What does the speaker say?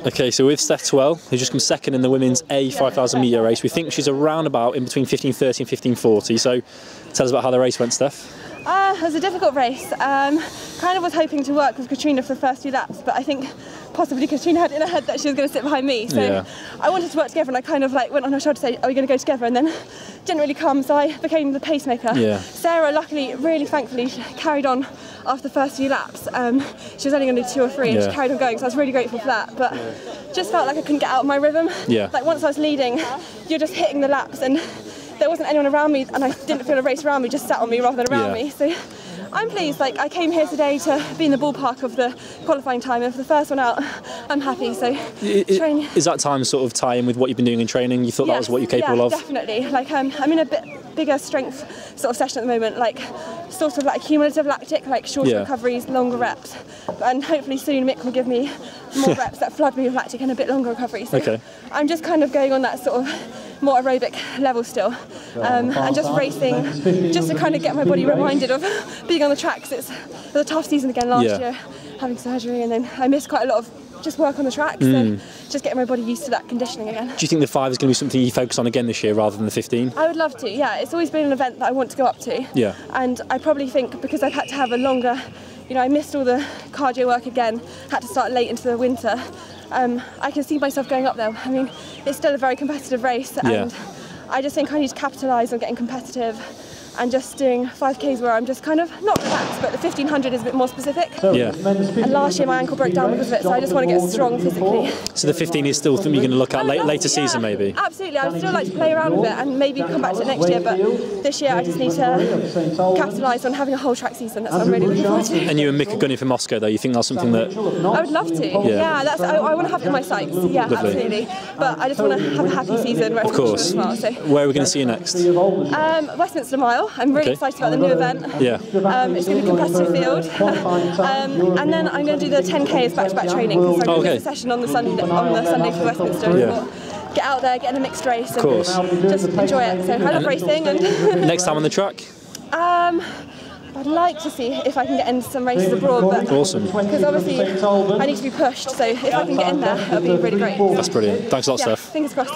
Okay, so with Steph Twell, who's just come second in the women's A 5,000 metre race, we think she's around about in between 15:30 and 15:40. So tell us about how the race went, Steph. It was a difficult race. Kind of was hoping to work with Katrina for the first few laps, but I think possibly Katrina had in her head that she was going to sit behind me. So I wanted to work together, and I kind of like went on her shoulder to say, "Are we going to go together?" And then didn't really come, so I became the pacemaker. Sarah, luckily, really thankfully, carried on after the first few laps. She was only going to do 2 or 3, and she carried on going, so I was really grateful for that. But just felt like I couldn't get out of my rhythm. Like once I was leading, you're just hitting the laps, and there wasn't anyone around me, and I didn't feel a race around me, just sat on me rather than around me. So I'm pleased. Like I came here today to be in the ballpark of the qualifying time, and for the first one out, I'm happy. So is that time sort of tie in with what you've been doing in training? You thought that was what you're capable of? Definitely. Like I'm in a bit bigger strength sort of session at the moment, like sort of like cumulative lactic, like shorter recoveries, longer reps, and hopefully soon Mick will give me more reps that flood me with lactic and a bit longer recovery. So I'm just kind of going on that sort of more aerobic level still, and just racing just to kind of get my body reminded of being on the track, because it was a tough season again last year, having surgery, and then I missed quite a lot of just work on the track, so just getting my body used to that conditioning again. Do you think the 5 is going to be something you focus on again this year rather than the 15? I would love to, yeah. It's always been an event that I want to go up to, and I probably think because I've had to have a longer, you know, I missed all the cardio work again, had to start late into the winter. I can see myself going up there. I mean, it's still a very competitive race, and I just think I need to capitalise on getting competitive and just doing 5Ks where I'm just kind of not relaxed, but the 1500 is a bit more specific. And last year my ankle broke down because of it, so I just want to get strong physically. So the 15 is still something you're going to look at later season, maybe? Absolutely. I'd still like to play around with it and maybe come back to it next year, but this year I just need to capitalise on having a whole track season. That's what I'm really looking forward to. And you and Mick are gunning for Moscow, though. You think that's something that... I would love to. That's, I want to have it in my sights. Yeah, absolutely. But I just want to have a happy season. Of course. As well, so. Where are we going to see you next? Westminster Mile. I'm really excited about the new event. It's going to be a competitive field. And then I'm going to do the 10K as back-to-back training, because I'm going to do a session on the Sunday for Westminster. Get out there, get in a mixed race, and just enjoy it. So I love racing. And next time on the track? I'd like to see if I can get into some races abroad, but because obviously I need to be pushed, so if I can get in there, it'll be really great. That's brilliant. Thanks a lot, Steph. Fingers crossed.